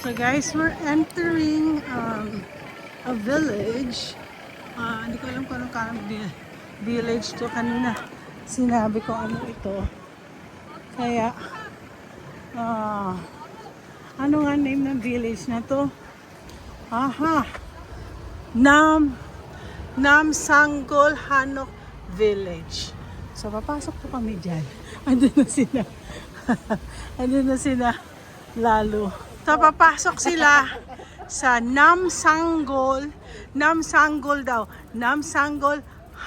So guys, we're entering a village. Hindi ko alam kung anong village to. Kanina sinabi ko ano ito. Kaya, ano nga name ng village na to? Aha! Namsanggol Hanok Village. So, papasok po kami dyan. Andun na sila. Andun na sila lalo. So, papasok sila sa Namsanggol daw. Namsanggol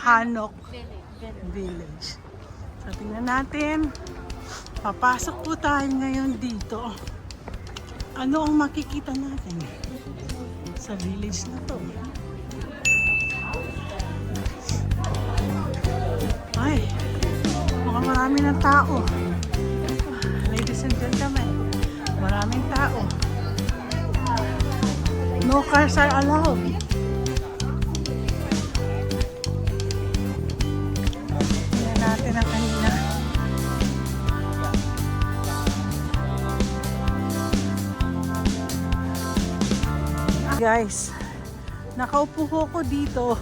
Hanok Village. So, tingnan natin. Papasok po tayo ngayon dito. Ano ang makikita natin sa village na to? Ay, mukhang marami ng tao. Ladies and gentlemen, maraming tao. No cars are allowed. Tingnan natin ang kanina. Guys, nakaupo ko dito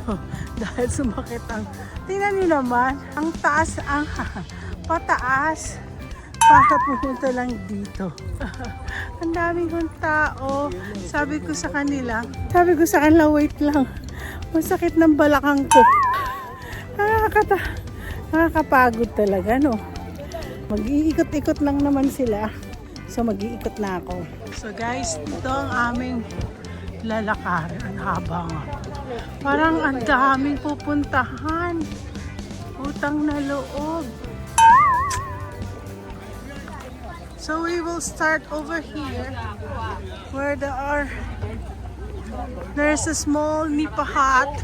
dahil sumakit ang, tingnan niyo naman, ang taas, ang pataas para pumunta lang dito. Ang daming kong tao. Sabi ko sa kanila, wait lang, masakit ng balakang ko. Nakakapagod talaga, no? Mag-iikot-ikot lang naman sila, so mag-iikot na ako. So guys, ito ang aming lalakarin. Ang haba nga. Parang ang daming pupuntahan. Utang na loob. So we will start over here where there's a small nipa hut.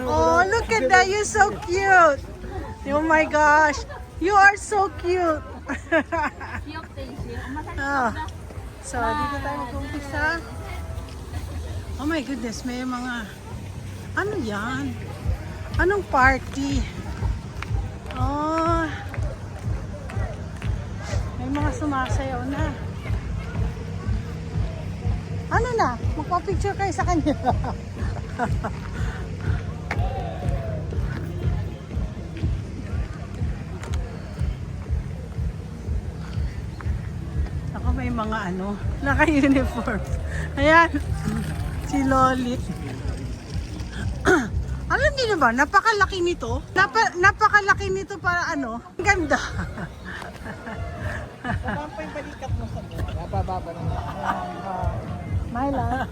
Oh, look at that. You're so cute. Oh my gosh. You are so cute. Oh. So, dito tayo mag-umpisa. Oh my goodness, may mga, ano yan? Anong party? Oh, may mga sumasayaw na. Ano na? Magpa-picture kayo sa kanya. May mga ano, naka-uniform. Ayan, si Lolit. Alam niyo ba, napakalaki nito. Napakalaki nito para ano, ang ganda. Saan pa yung balikat mo sa mga? Bababa na lang. Myla.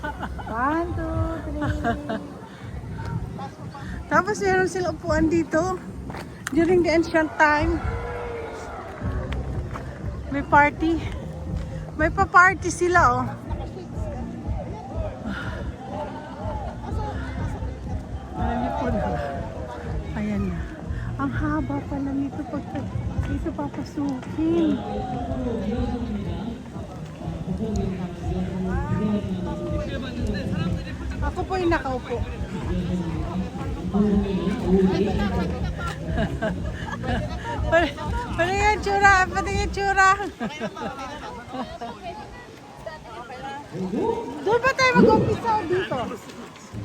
1, 2, 3. Tapos meron sila upuan dito. During the ancient time. May party. May pa-party sila, oh. Marami po na. Ayan na. Ang haba pala nito pag dito papasukin. Ako po yung nakaupo. Patingin tsura, patingin tsura. Doon ba tayo mag-umpisa o dito?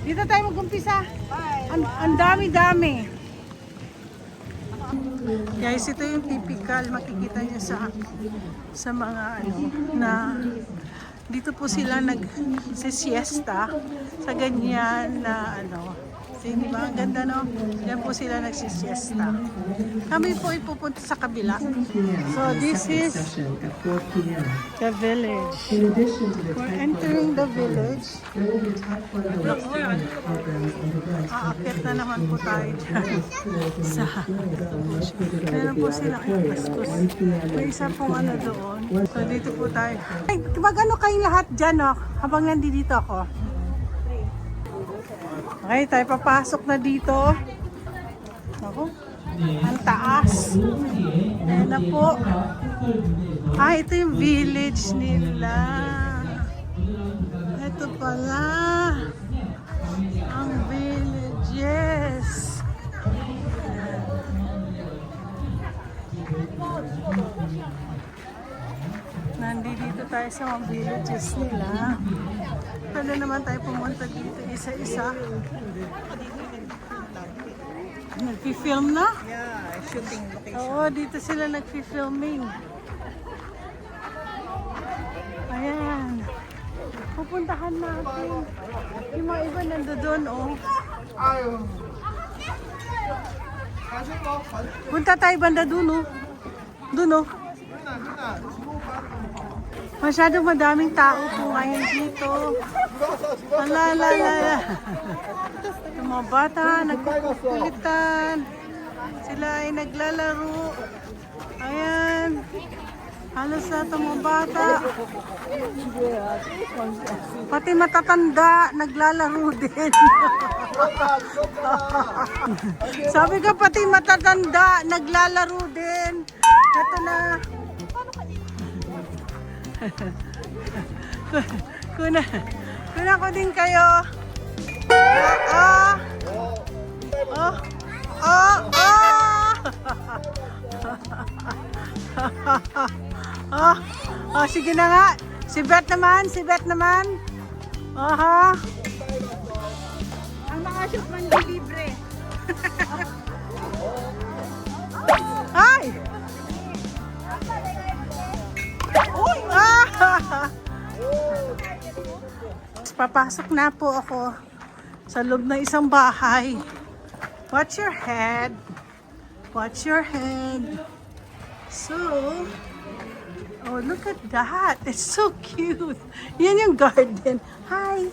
Dito tayo mag-umpisa. Ang dami-dami. Guys, ito yung typical. Makikita niyo sa mga ano na dito po sila nag-siesta sa ganyan na ano. Di ba? Ang ganda, no? Yan po sila nagsisiesta. Kami po ipupunta sa kabila. So, this is the village. We're entering the village. Aakit na naman po tayo dyan sa bush. Meron po silang ipaskus. May isa pong ano doon. So, dito po tayo. Ay, mag-ano kayong lahat dyan, no? Habang nandito ako. Okay, tayo papasok na dito. Ako, ang taas. Ayan na po. Ito yung village nila. Ito pala. Ang villages. Nandito tayo sa mga villages nila. Pwede naman tayo pumunta dito isa-isa. Nagfi-film na? Yeah, shooting location. Oo, dito sila nagfi-filming. Ayan. Pupuntahan natin. Yung mga iba nandoon, oh. Punta tayo banda dun, oh. Dun, oh. Masyadong madaming tao po ngayon dito. Alalala. Yung mga bata, nagkukulitan. Sila ay naglalaro. Ayan. Halos lahat ng mga bata. Pati matatanda, naglalaro din. Sabi ko, pati matatanda, naglalaro din. Ito na. Kuna ko din kayo. Sige na nga. Si Beth naman. Aha. Ang mga shoot man libre. Ay! Uy! Papasok na po ako sa loob ng isang bahay. Watch your head. Watch your head. So, oh, look at that. It's so cute. Yan yung garden. Hi!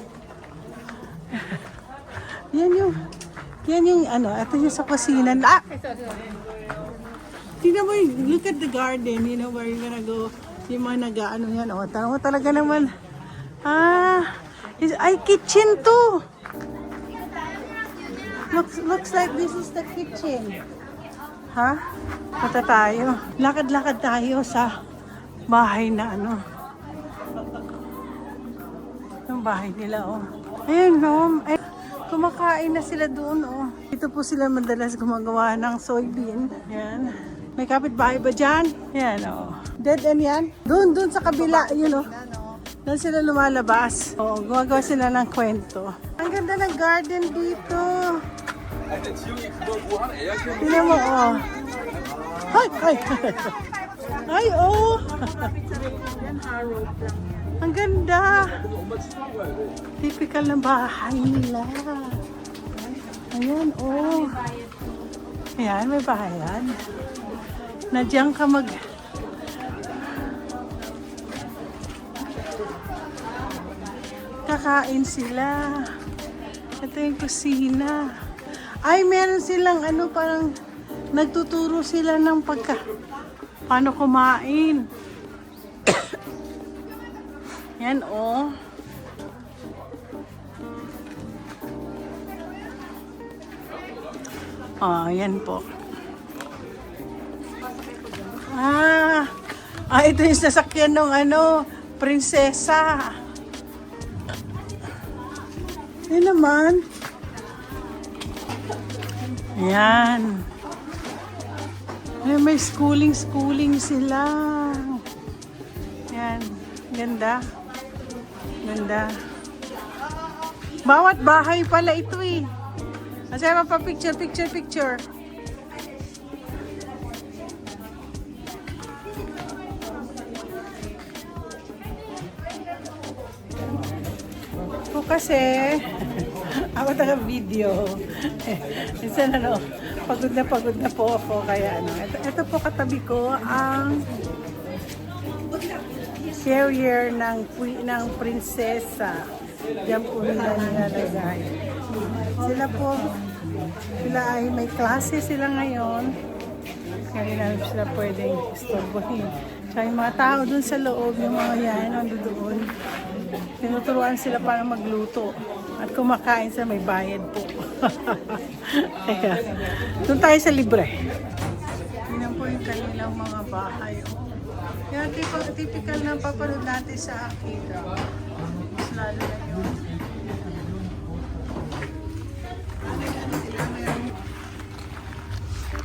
Yan yung ano, ito yung sa kusina. Ah! Tingnan mo, look at the garden. You know where you're gonna go. Yung mga nag-ano yan. O, tara mo talaga naman. Ay, kitchen to. Looks like this is the kitchen. Ha? Punta tayo. Lakad-lakad tayo sa bahay na ano. Yung bahay nila, oh. Ayun, no. Ay, kumakain na sila doon, oh. Ito po sila madalas gumagawa ng soybean. Yan. May kapitbahay ba dyan? Yan, oh. Dead end yan? Doon sa kabila, yun, oh. Doon sila lumalabas. Oo, gumagawa sila ng kwento. Ang ganda ng garden dito. Tingnan mo, oh. Ay! Ay, oh! Ang ganda. Typical ng bahay nila. Ayan, oh. Ayan, may bahayan. Na diyan ka kakain sila. Ito yung kusina. Ay, meron silang ano, parang nagtuturo sila ng paano kumain. Yan, oh. Yan po. Ito yung sasakyan ng ano, prinsesa. Yan naman. Yan. Ay, may schooling sila. Yan. Ganda. Ganda. Bawat bahay pala ito eh. Kasi picture. Ito kasi, ako taga-video. Minsan ano, pagod na po ako. Kaya ano, ito po katabi ko ang carrier ng prinsesa. Diyan po nila nilalagay. Sila ay may klase sila ngayon. Kaya namin sila pwedeng istorbohin. Tsaka yung mga tao dun sa loob, yung mga yan, nandun doon. Tinuturuan sila para magluto. At kumakain sila, may bayad po. Kaya, doon tayo sa libre. Yan po yung kanilang mga bahay. Yan, typical na papanood natin sa Akira. Mas lalo na yun.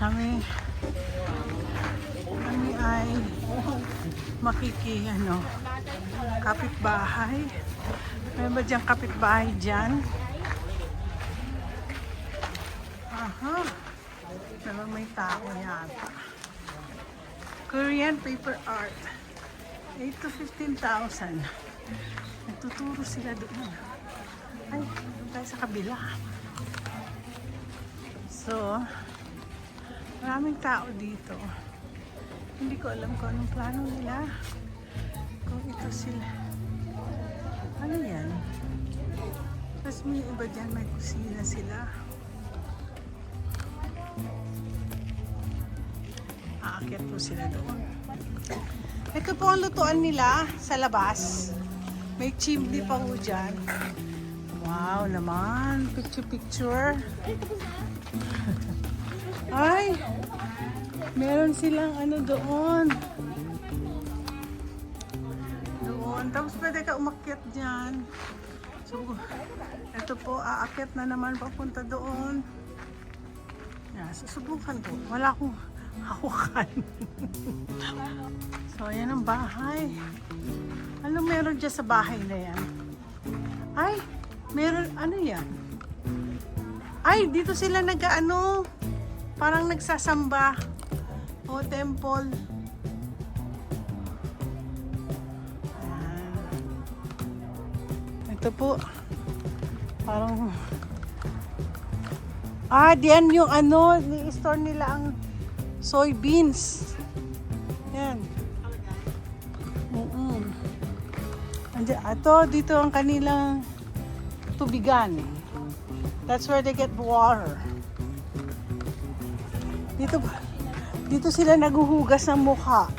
Kami ay kapitbahay. Meron ba diyang kapitbahay dyan? Aha. Pero may tao yata. Korean paper art. 8 to 15,000. Nagtuturo sila doon. Ay, doon tayo sa kabila. So, maraming tao dito. Hindi ko alam kung anong plano nila. Kung ito sila. Ano yan? Tapos may iba dyan, may kusina sila. Aakyat po sila doon. Ito po ang lutuan nila sa labas. May chimney pa po dyan. Wow naman. Picture. Ay! Meron silang ano doon. Tapos pwede ka umakyat dyan. So, ito po, aakyat na naman papunta doon. Susubukan ko. Wala akong hawakan. So, ayan ang bahay. Ano meron dyan sa bahay na yan? Ay, meron, ano yan? Ay, dito sila nag-ano, parang nagsasamba. O, temple. Ito po, parang, diyan yung ano, ni-store nila ang soybeans. Yan. Dito ang kanilang tubigan. That's where they get water. Dito sila naguhugas ng mukha.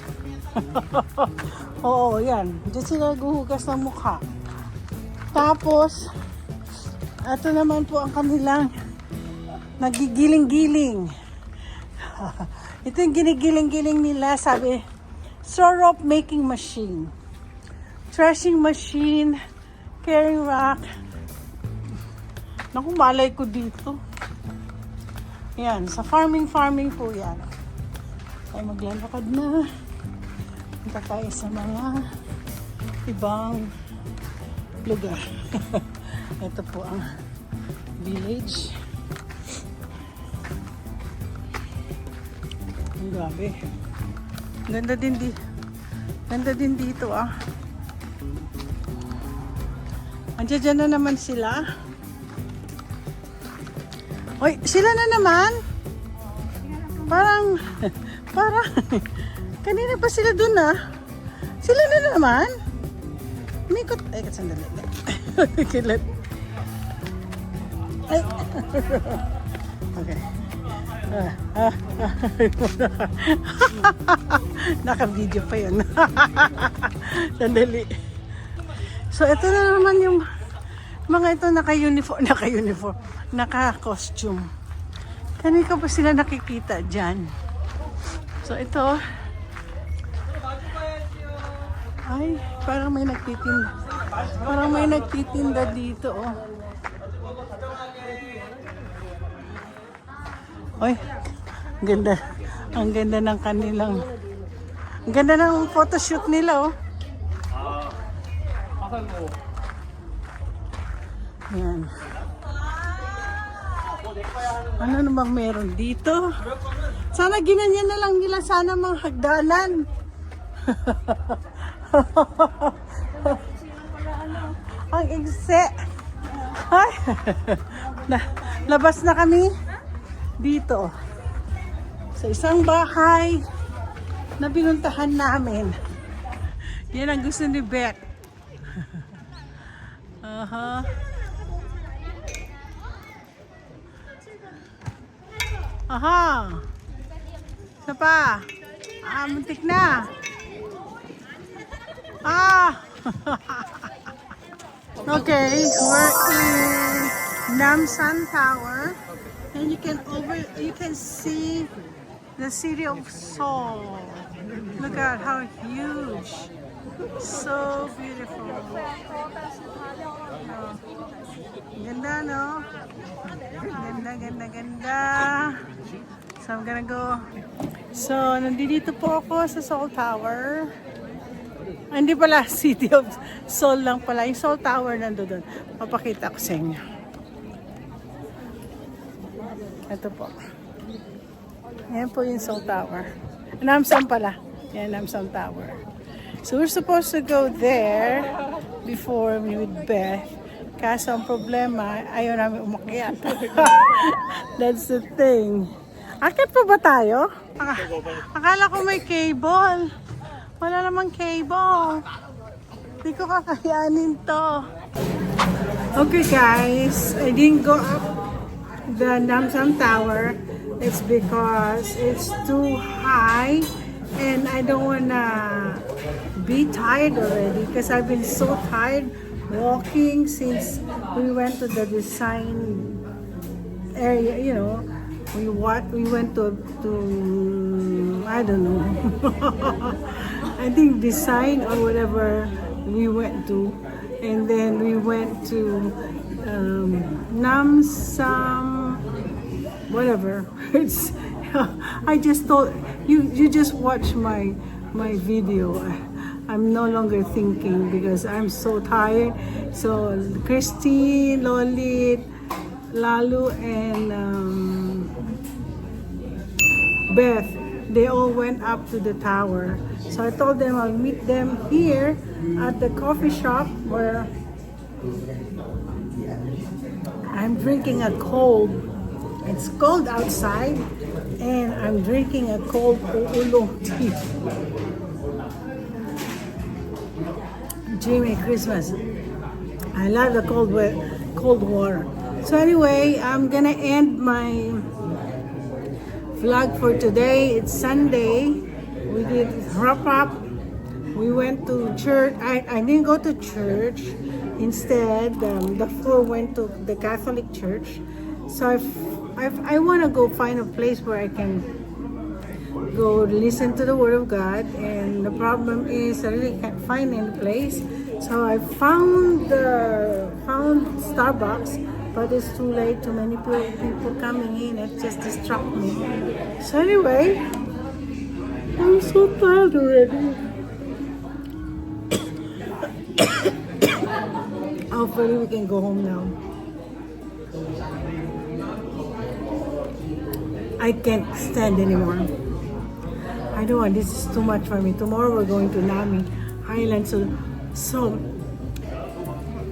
Oo, yan. Dito sila naguhugas ng mukha. Tapos, ito naman po ang kanilang nagigiling-giling. Ito yung ginigiling-giling nila, sabi, syrup making machine, threshing machine, carrying rack. Naku, malay ko dito. Yan, sa farming po yan. Ay, maglalakad na. Punta tayo sa mga ibang lugar. Ito po ang village. Ang grabe. Ganda din dito ah. Andiyan na naman sila. Oy, sila na naman. Parang kanina pa sila dun ah. Sila na naman. Umikot. Ay, sandali. Kilat. Ay. Okay. Naka-video pa yun. Sandali. So, ito na naman yung mga ito naka-uniform, naka-costume. Kanina pa sila nakikita dyan. So, ito. Ay, parang may nagtitinda. Parang may nagtitinda dito, oh. Oy, ganda. Ang ganda ng kanilang, ang ganda ng photoshoot nila, oh. Yan. Ano namang meron dito? Sana ginanyan na lang nila sana mga hagdanan. Ang igse. Ay. Labas na kami dito sa isang bahay na pinuntahan namin. Yan ang gusto ni Beth. Aha. Aha. Isa pa. Muntik na. Okay, we're in Namsan Tower, and you can see the city of Seoul. Look at how huge, so beautiful. Ganda, no? Ganda. So I'm gonna go So, nandito po ako sa Seoul Tower. Ah, hindi pala, City of Seoul lang pala. Yung Seoul Tower nandoon. Papakita ko sa inyo. Ito po. Yan po yung Seoul Tower. Namsan pala. Yan, Namsan Tower. So, we're supposed to go there before with Beth. Kaso ang problema, ayaw namin umakyat. That's the thing. Akit pa ba tayo? Akala ko may cable. Wala namang cable. Hindi ko kakayanin to. Okay guys, I didn't go up the Namsan Tower. It's because it's too high and I don't wanna be tired already because I've been so tired walking since we went to the design area, you know. We went to I don't know. I think design or whatever we went to, and then we went to Namsan whatever. It's I just thought you just watch my video. I'm no longer thinking because I'm so tired. So Christine, Lolit, Lalu, and Beth, they all went up to the tower. So I told them I'll meet them here at the coffee shop where I'm drinking a cold. It's cold outside and I'm drinking a cold oolong tea. Jimmy Christmas. I love the cold water. So anyway, I'm gonna end my vlog for today. It's Sunday. We did wrap up. We went to church. I didn't go to church. Instead, the four went to the Catholic church. So I want to go find a place where I can go listen to the Word of God, and the problem is I really can't find any place. So I found Starbucks, but it's too late. Too many people coming in. It just distracts me. So anyway, I'm so tired already. Hopefully we can go home now. I can't stand anymore. I don't want, this is too much for me. Tomorrow we're going to Nami Island. So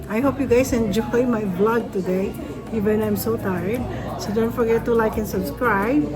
I hope you guys enjoy my vlog today, even I'm so tired. So don't forget to like and subscribe.